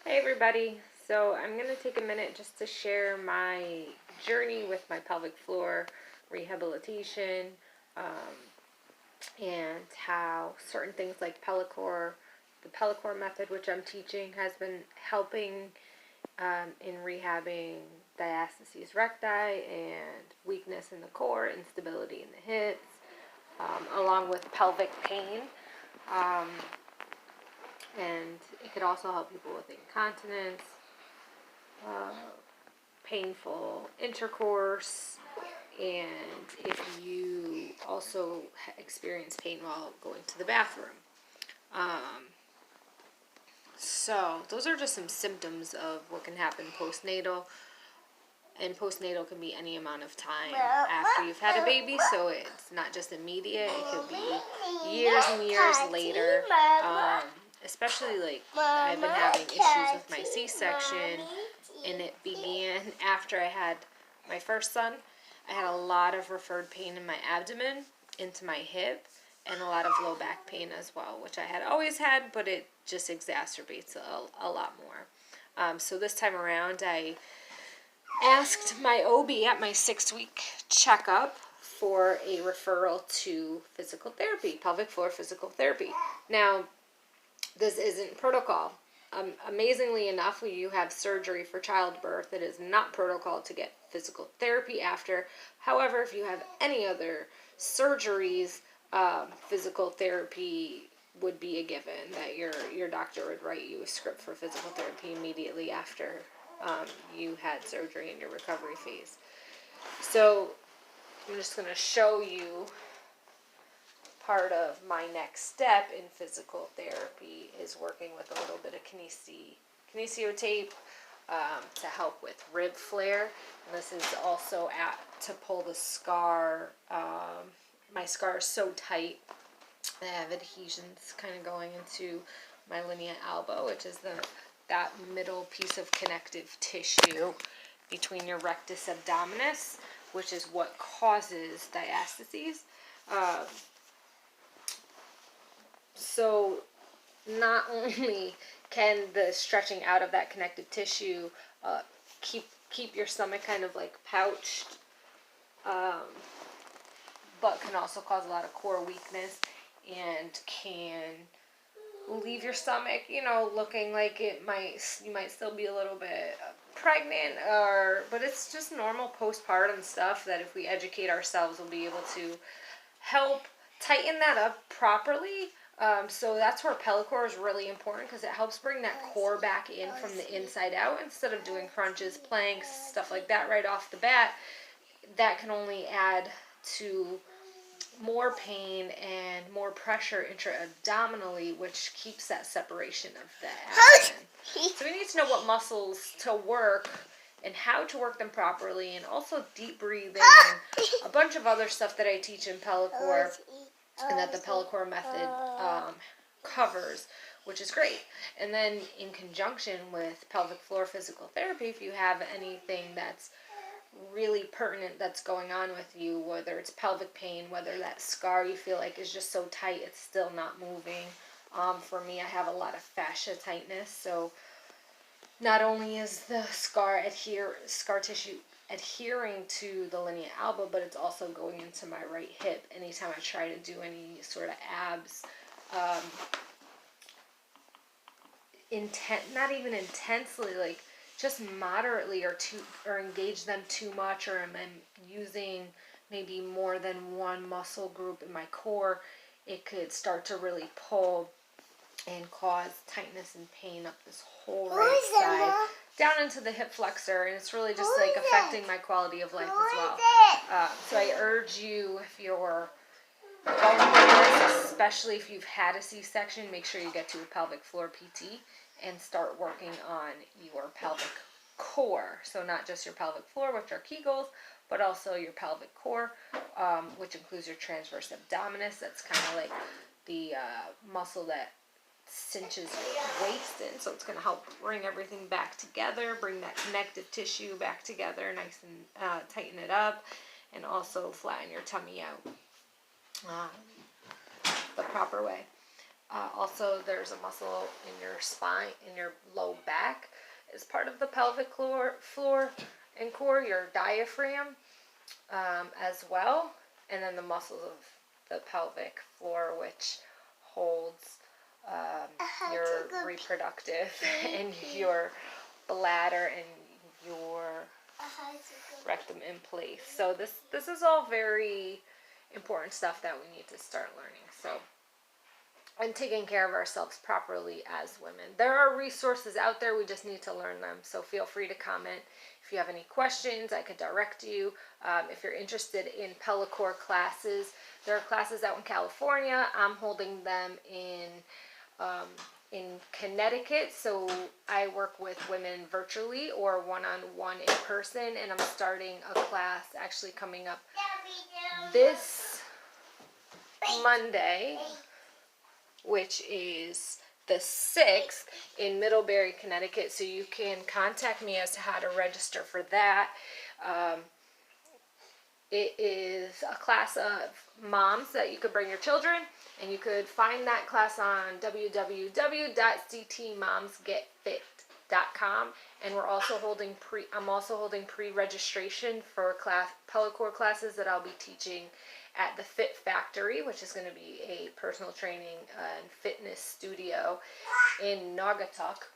Hey everybody, so I'm going to take a minute just to share my journey with my pelvic floor rehabilitation and how certain things like Pelacore, the Pelacore method which I'm teaching, has been helping in rehabbing diastasis recti and weakness in the core, instability in the hips, along with pelvic pain. And it could also help people with incontinence, painful intercourse, and if you also experience pain while going to the bathroom. So those are just some symptoms of what can happen postnatal. And postnatal can be any amount of time after you've had a baby, so it's not just immediate. It could be years and years later. Especially like I've been having issues with my C-section, and it began after I had my first son. I had a lot of referred pain in my abdomen, into my hip, and a lot of low back pain as well, which I had always had, but it just exacerbates a lot more. So this time around, I asked my OB at my 6-week checkup for a referral to physical therapy, pelvic floor physical therapy. Now, this isn't protocol. Amazingly enough, when you have surgery for childbirth, it is not protocol to get physical therapy after. However, if you have any other surgeries, physical therapy would be a given, that your doctor would write you a script for physical therapy immediately after you had surgery in your recovery phase. So I'm just going to show you part of my next step in physical therapy is working with a little bit of kinesio tape to help with rib flare. And this is also to pull the scar. My scar is so tight. I have adhesions kind of going into my linea alba, which is that middle piece of connective tissue between your rectus abdominis, which is what causes diastases. So not only can the stretching out of that connective tissue keep your stomach kind of like pouched, but can also cause a lot of core weakness and can leave your stomach, looking like you might still be a little bit pregnant, but it's just normal postpartum stuff that if we educate ourselves, we'll be able to help tighten that up properly. So that's where Pelacore is really important, because it helps bring that core back in from the inside out instead of doing crunches, planks, stuff like that right off the bat. That can only add to more pain and more pressure intra-abdominally, which keeps that separation of the abdomen. So we need to know what muscles to work and how to work them properly, and also deep breathing and a bunch of other stuff that I teach in Pelacore and that the Pelacore method covers, which is great. And then in conjunction with pelvic floor physical therapy, if you have anything that's really pertinent that's going on with you, whether it's pelvic pain, whether that scar you feel like is just so tight it's still not moving. For me, I have a lot of fascia tightness, so not only is the scar tissue adhering to the linea alba, but it's also going into my right hip anytime I try to do any sort of abs. Not even intensely, like just moderately, or engage them too much, or I'm using maybe more than one muscle group in my core, it could start to really pull and cause tightness and pain up this whole right side, down into the hip flexor, and it's really just like affecting my quality of life as well. So I urge you, if you're going through this, especially if you've had a C-section, make sure you get to a pelvic floor PT and start working on your pelvic core. So not just your pelvic floor, which are Kegels, but also your pelvic core, which includes your transverse abdominis. That's kind of like the muscle that cinches your waist in, so it's going to help bring everything back together, bring that connective tissue back together nice and tighten it up, and also flatten your tummy out the proper way. Also, there's a muscle in your spine, in your low back, as part of the pelvic floor and core, your diaphragm as well. And then the muscles of the pelvic floor, which holds your reproductive and your bladder and your rectum in place. So this is all very important stuff that we need to start learning. So, and taking care of ourselves properly as women. There are resources out there. We just need to learn them. So feel free to comment. If you have any questions, I could direct you. If you're interested in Pelacore classes, there are classes out in California. I'm holding them in Connecticut. So I work with women virtually or one-on-one in person. And I'm starting a class actually coming up this Monday, which is the 6th in Middlebury, Connecticut. So you can contact me as to how to register for that. It is a class of moms that you could bring your children, and you could find that class on www.ctmomsgetfit.com. And we're also holding I'm also holding pre-registration for Pelacore classes that I'll be teaching at the Fit Factory, which is going to be a personal training and fitness studio in Naugatuck,